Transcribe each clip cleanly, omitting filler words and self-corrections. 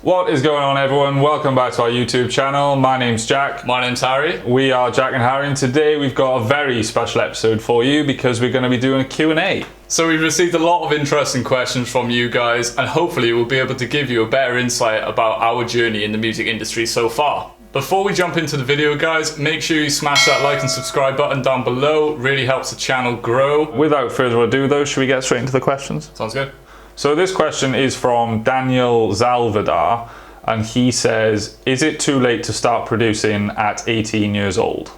What is going on, everyone? Welcome back to our YouTube channel. My name's Jack. My name's Harry. We are Jac Harri, and today we've got a very special episode for you because we're going to be doing a Q&A. So we've received a lot of interesting questions from you guys, and hopefully we'll be able to give you a better insight about our journey in the music industry so far. Before we jump into the video, guys, make sure you smash that like and subscribe button down below. It really helps the channel grow. Without further ado, though, should we get straight into the questions? Sounds good. So this question is from Daniel Zalvadar, and he says, is it too late to start producing at 18 years old?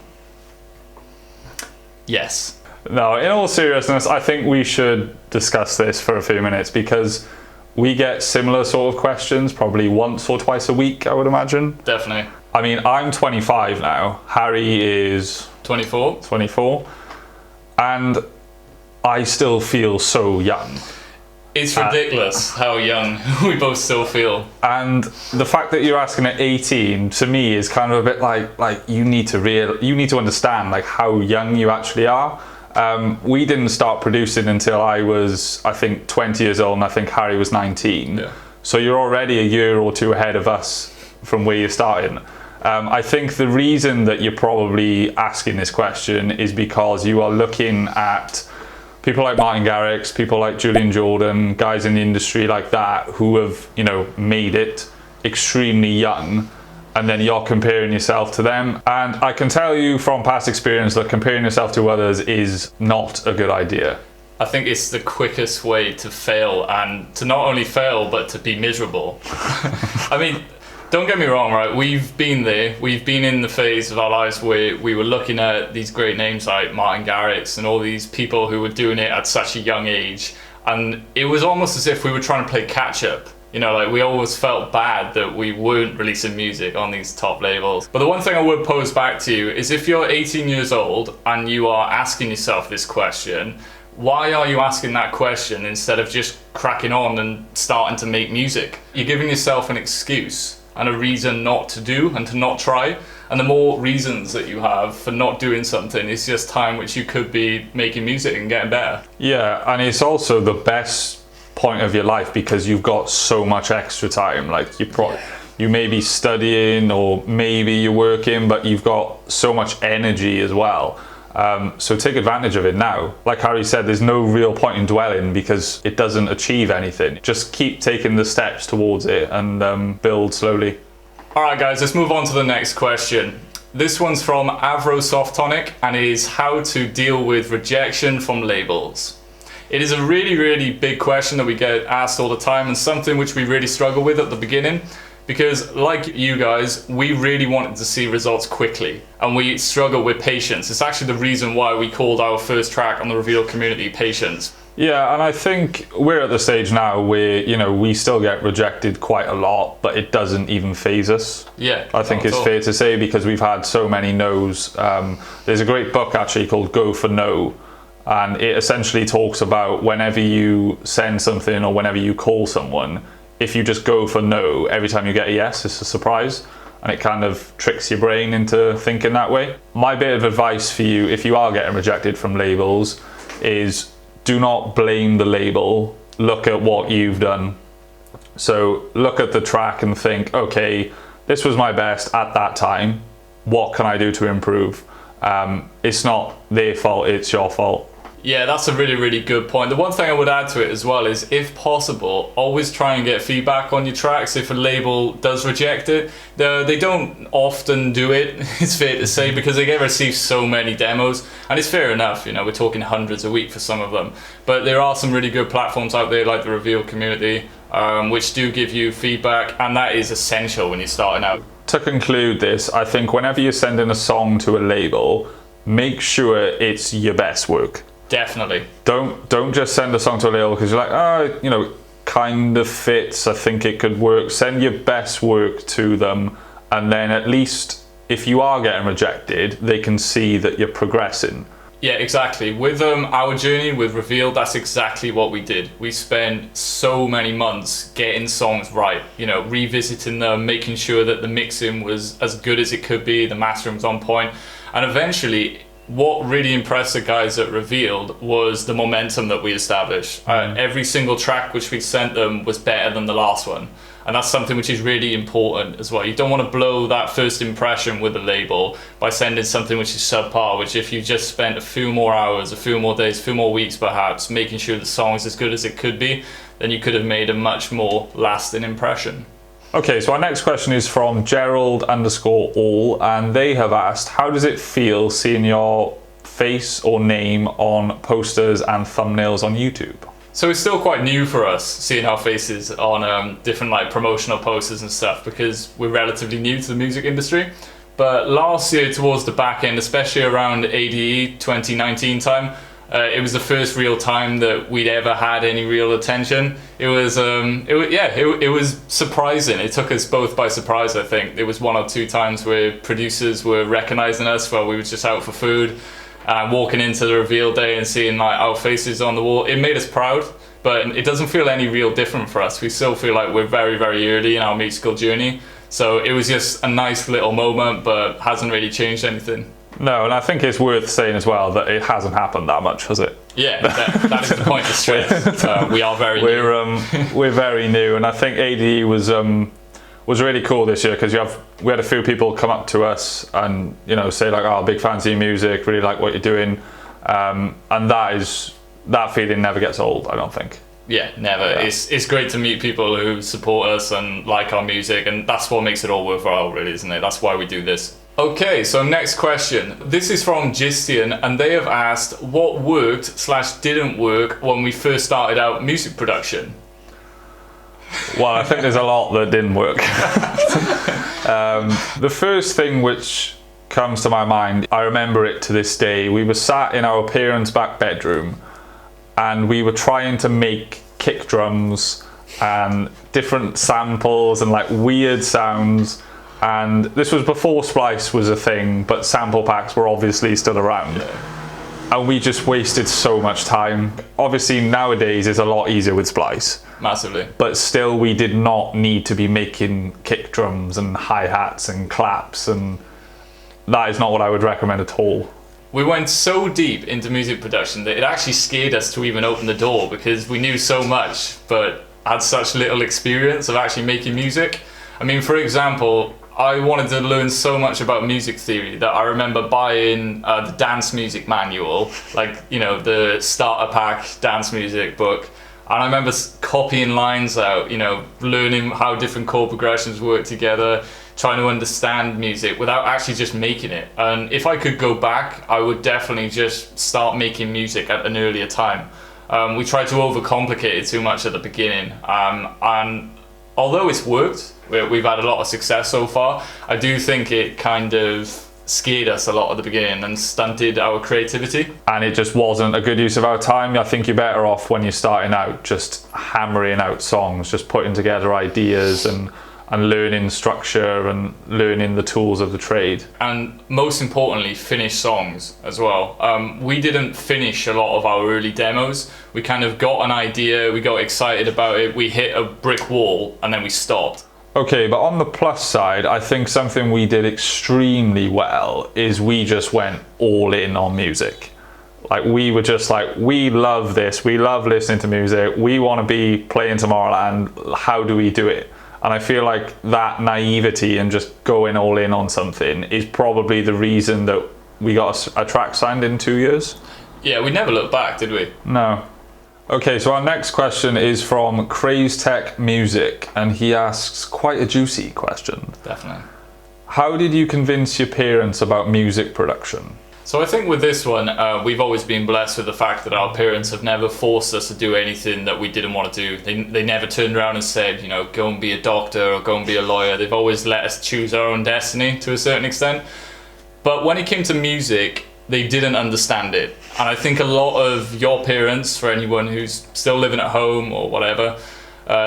Yes. No, in all seriousness, I think we should discuss this for a few minutes because we get similar sort of questions probably once or twice a week, I would imagine. Definitely. I mean, I'm 25 now. Harry is 24. And I still feel so young. It's ridiculous how young we both still feel. And the fact that you're asking at 18 to me is kind of a bit like you need to understand like how young you actually are. We didn't start producing until I was, I think, 20 years old, and I think Harry was 19. Yeah. So you're already a year or two ahead of us from where you're starting. I think the reason that you're probably asking this question is because you are looking at people like Martin Garrix, people like Julian Jordan, guys in the industry like that who have, you know, made it extremely young, and then you're comparing yourself to them. And I can tell you from past experience that comparing yourself to others is not a good idea. I think it's the quickest way to fail, and to not only fail but to be miserable. I mean, don't get me wrong, right? We've been there. We've been in the phase of our lives where we were looking at these great names like Martin Garrix and all these people who were doing it at such a young age. And it was almost as if we were trying to play catch up. You know, like we always felt bad that we weren't releasing music on these top labels. But the one thing I would pose back to you is if you're 18 years old and you are asking yourself this question, why are you asking that question instead of just cracking on and starting to make music? You're giving yourself an excuse and a reason not to do and to not try. And the more reasons that you have for not doing something, it's just time which you could be making music and getting better. Yeah, and it's also the best point of your life because you've got so much extra time. Like you may be studying or maybe you're working, but you've got so much energy as well. So take advantage of it now. Like Harry said, there's no real point in dwelling because it doesn't achieve anything. Just keep taking the steps towards it and build slowly. Alright guys, let's move on to the next question. This one's from Avro Softonic and is how to deal with rejection from labels. It is a really big question that we get asked all the time, and something which we really struggle with at the beginning. Because like you guys, we really wanted to see results quickly and we struggle with patience. It's actually the reason why we called our first track on the Revealed community Patience. Yeah, and I think we're at the stage now where, you know, we still get rejected quite a lot, but it doesn't even faze us. Yeah, I think it's fair to say because we've had so many no's. There's a great book actually called Go for No, and it essentially talks about whenever you send something or whenever you call someone, if you just go for no every time you get a yes, it's a surprise, and it kind of tricks your brain into thinking that way. My bit of advice for you if you are getting rejected from labels is do not blame the label, look at what you've done. So look at the track and think, okay, this was my best at that time, what can I do to improve? It's not their fault, it's your fault. Yeah, that's a really good point. The one thing I would add to it as well is, if possible, always try and get feedback on your tracks. If a label does reject it, they don't often do it, it's fair to say, because they get received so many demos, and it's fair enough, you know, we're talking hundreds a week for some of them. But there are some really good platforms out there like the Revealed community, which do give you feedback, and that is essential when you're starting out. To conclude this, I think whenever you're sending a song to a label, make sure it's your best work. Definitely. Don't just send a song to a label because you're like, oh, you know, kind of fits, I think it could work. Send your best work to them, and then at least if you are getting rejected, they can see that you're progressing. Yeah, exactly. With our journey with Revealed, that's exactly what we did. We spent so many months getting songs right, you know, revisiting them, making sure that the mixing was as good as it could be, the mastering was on point, and eventually what really impressed the guys at Revealed was the momentum that we established. Every single track which we sent them was better than the last one. And that's something which is really important as well. You don't want to blow that first impression with the label by sending something which is subpar, which if you just spent a few more hours, a few more days, a few more weeks perhaps, making sure the song is as good as it could be, then you could have made a much more lasting impression. Okay, so our next question is from Gerald_all, and they have asked, how does it feel seeing your face or name on posters and thumbnails on YouTube? So it's still quite new for us seeing our faces on different like promotional posters and stuff, because we're relatively new to the music industry. But last year towards the back end, especially around ADE 2019 time, it was the first real time that we'd ever had any real attention. It was surprising. It took us both by surprise, I think. There was 1 or 2 times where producers were recognizing us while we were just out for food, walking into the reveal day and seeing like our faces on the wall. It made us proud, but it doesn't feel any real different for us. We still feel like we're very, very early in our musical journey. So it was just a nice little moment, but hasn't really changed anything. No, and I think it's worth saying as well that it hasn't happened that much, has it? Yeah, that is the point to stress. We are very new. We're very new, and I think ADE was really cool this year because we had a few people come up to us and say like, "Oh, big fans of your music, really like what you're doing," and that feeling never gets old, I don't think. Yeah, never. Yeah. It's great to meet people who support us and like our music, and that's what makes it all worthwhile, really, isn't it? That's why we do this. Okay, so next question. This is from Gistian, and they have asked what worked/didn't work when we first started out music production. Well, I think there's a lot that didn't work. The first thing which comes to my mind, I remember it to this day, we were sat in our parents' back bedroom and we were trying to make kick drums and different samples and like weird sounds. And this was before Splice was a thing, but sample packs were obviously still around. Yeah. And we just wasted so much time. Obviously nowadays it's a lot easier with Splice. Massively. But still we did not need to be making kick drums and hi-hats and claps, and that is not what I would recommend at all. We went so deep into music production that it actually scared us to even open the door, because we knew so much but had such little experience of actually making music. I mean, for example, I wanted to learn so much about music theory that I remember buying the dance music manual, like, the starter pack dance music book. And I remember copying lines out, learning how different chord progressions work together, trying to understand music without actually just making it. And if I could go back, I would definitely just start making music at an earlier time. We tried to overcomplicate it too much at the beginning. And although it's worked, we've had a lot of success so far, I do think it kind of scared us a lot at the beginning and stunted our creativity. And it just wasn't a good use of our time. I think you're better off when you're starting out just hammering out songs, just putting together ideas and learning structure and learning the tools of the trade. And most importantly, finish songs as well. We didn't finish a lot of our early demos. We kind of got an idea, we got excited about it, we hit a brick wall, and then we stopped. Okay, but on the plus side, I think something we did extremely well is we just went all in on music. Like, we were just like, we love this, we love listening to music, we want to be playing Tomorrowland, how do we do it? And I feel like that naivety and just going all in on something is probably the reason that we got a track signed in 2 years. Yeah, we never looked back, did we? No. Okay, so our next question is from Craze Tech Music, and he asks quite a juicy question. Definitely. How did you convince your parents about music production? So I think with this one, we've always been blessed with the fact that our parents have never forced us to do anything that we didn't want to do. They never turned around and said, go and be a doctor or go and be a lawyer. They've always let us choose our own destiny to a certain extent. But when it came to music, they didn't understand it. And I think a lot of your parents, for anyone who's still living at home or whatever,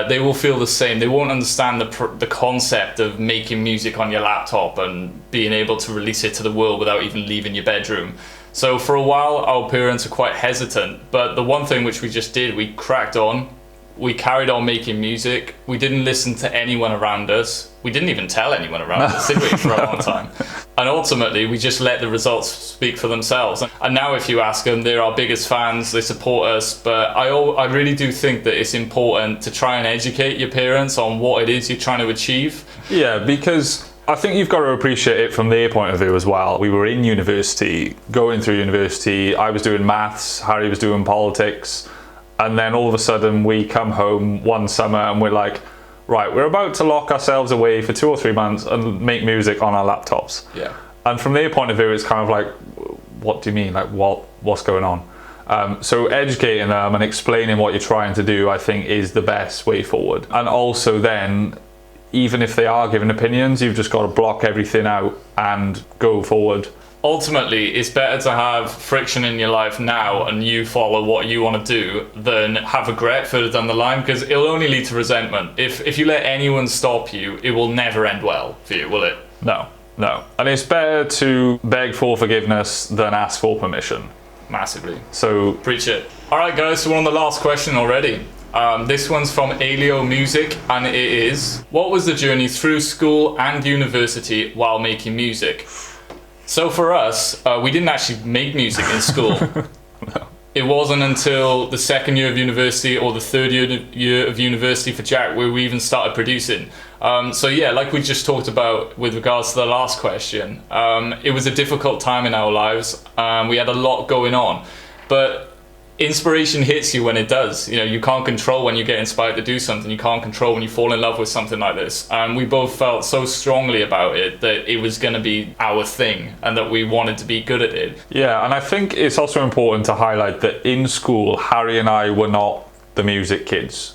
they will feel the same. They won't understand the concept of making music on your laptop and being able to release it to the world without even leaving your bedroom. So for a while, our parents were quite hesitant. But the one thing which we just did, we cracked on. We carried on making music. We didn't listen to anyone around us. We didn't even tell anyone around us, did we, for a long time. And ultimately, we just let the results speak for themselves. And now if you ask them, they're our biggest fans, they support us. But I really do think that it's important to try and educate your parents on what it is you're trying to achieve. Yeah, because I think you've got to appreciate it from their point of view as well. We were in university, going through university. I was doing maths, Harry was doing politics. And then all of a sudden we come home one summer and we're like, right, we're about to lock ourselves away for 2 or 3 months and make music on our laptops. Yeah. And from their point of view, it's kind of like, what do you mean? Like, what's going on? So educating them and explaining what you're trying to do, I think, is the best way forward. And also then, even if they are giving opinions, you've just got to block everything out and go forward. Ultimately, it's better to have friction in your life now and you follow what you want to do than have regret further down the line, because it'll only lead to resentment. If you let anyone stop you, it will never end well for you, will it? No. And it's better to beg for forgiveness than ask for permission. Massively. So preach it. All right, guys, so we're on the last question already. This one's from Alio Music, and it is, what was the journey through school and university while making music? So for us, we didn't actually make music in school. No. It wasn't until the second year of university or the third year of university for Jac where we even started producing. So yeah, like we just talked about with regards to the last question, it was a difficult time in our lives. We had a lot going on, but inspiration hits you when it does. You know, you can't control when you get inspired to do something. You can't control when you fall in love with something like this. And we both felt so strongly about it that it was going to be our thing and that we wanted to be good at it. Yeah, and I think it's also important to highlight that in school, Harry and I were not the music kids.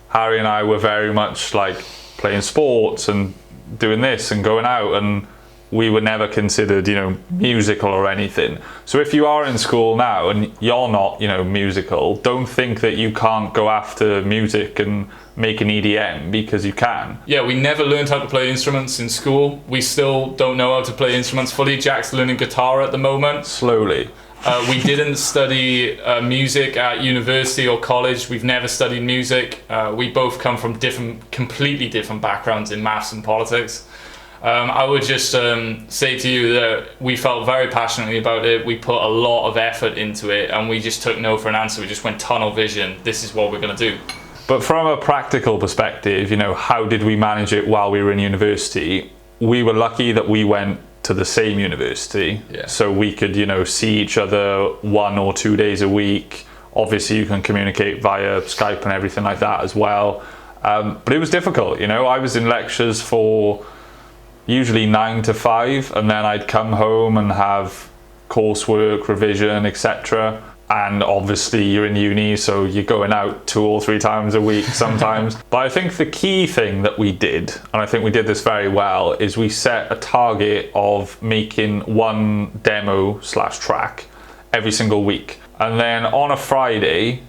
Harry and I were very much like playing sports and doing this and going out, and we were never considered, musical or anything. So if you are in school now and you're not, musical, don't think that you can't go after music and make an EDM, because you can. Yeah, we never learned how to play instruments in school. We still don't know how to play instruments fully. Jac's learning guitar at the moment. Slowly. We didn't study music at university or college. We've never studied music. We both come from completely different backgrounds in maths and politics. I would just say to you that we felt very passionately about it. We put a lot of effort into it, and we just took no for an answer. We just went tunnel vision. This is what we're going to do. But from a practical perspective, how did we manage it while we were in university? We were lucky that we went to the same university. Yeah. So we could, see each other 1 or 2 days a week. Obviously, you can communicate via Skype and everything like that as well. But it was difficult, I was in lectures for usually 9 to 5, and then I'd come home and have coursework, revision, etc. And obviously you're in uni, so you're going out 2 or 3 times a week sometimes. But I think the key thing that we did, and I think we did this very well, is we set a target of making 1 demo/track every single week. And then on a Friday,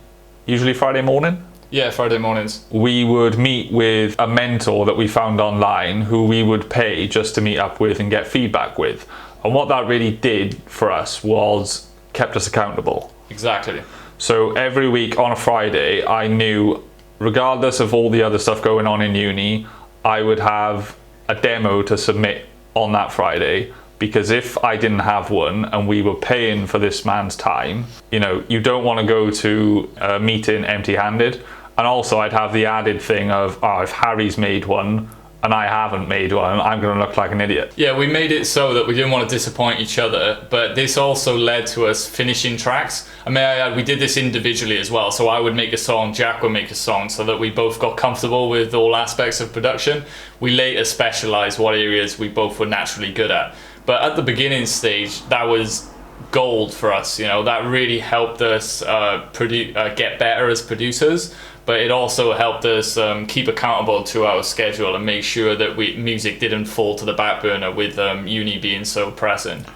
usually Friday morning, yeah, Friday mornings, we would meet with a mentor that we found online who we would pay just to meet up with and get feedback with. And what that really did for us was kept us accountable. Exactly. So every week on a Friday, I knew, regardless of all the other stuff going on in uni, I would have a demo to submit on that Friday. Because if I didn't have one and we were paying for this man's time, you don't want to go to a meeting empty-handed. And also I'd have the added thing of, if Harry's made one and I haven't made one, I'm going to look like an idiot. Yeah, we made it so that we didn't want to disappoint each other, but this also led to us finishing tracks. I mean, we did this individually as well. So I would make a song, Jac would make a song, so that we both got comfortable with all aspects of production. We later specialized what areas we both were naturally good at. But at the beginning stage, that was gold for us. That really helped us get better as producers. But it also helped us keep accountable to our schedule and make sure that music didn't fall to the back burner with uni being so present.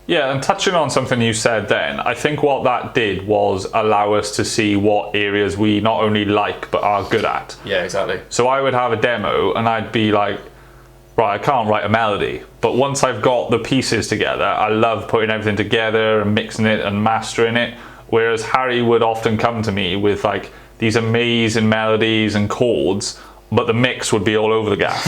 Yeah, and touching on something you said then, I think what that did was allow us to see what areas we not only like but are good at. Yeah, exactly. So I would have a demo and I'd be like, right, I can't write a melody, but once I've got the pieces together, I love putting everything together and mixing it and mastering it. Whereas Harry would often come to me with like these amazing melodies and chords, but the mix would be all over the gaff.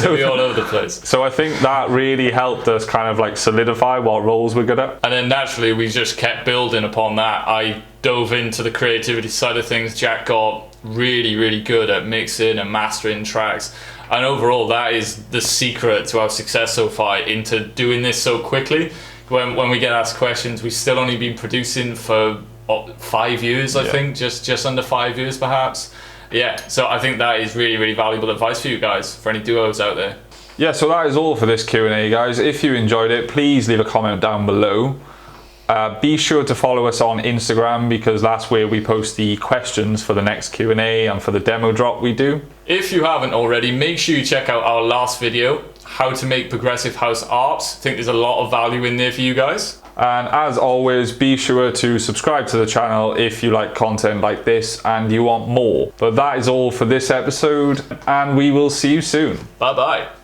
It'd be all over the place. So I think that really helped us kind of like solidify what roles we're good at. And then naturally we just kept building upon that. I dove into the creativity side of things. Jac got really, really good at mixing and mastering tracks. And overall, that is the secret to our success so far, into doing this so quickly. When we get asked questions, we've still only been producing for 5 years, I think, just under 5 years perhaps. Yeah, so I think that is really, really valuable advice for you guys, for any duos out there. Yeah, so that is all for this Q&A, guys. If you enjoyed it, please leave a comment down below. Be sure to follow us on Instagram, because that's where we post the questions for the next Q&A and for the demo drop we do. If you haven't already, make sure you check out our last video, how to make progressive house arps. I think there's a lot of value in there for you guys. And as always, be sure to subscribe to the channel if you like content like this and you want more. But that is all for this episode, and we will see you soon. Bye bye.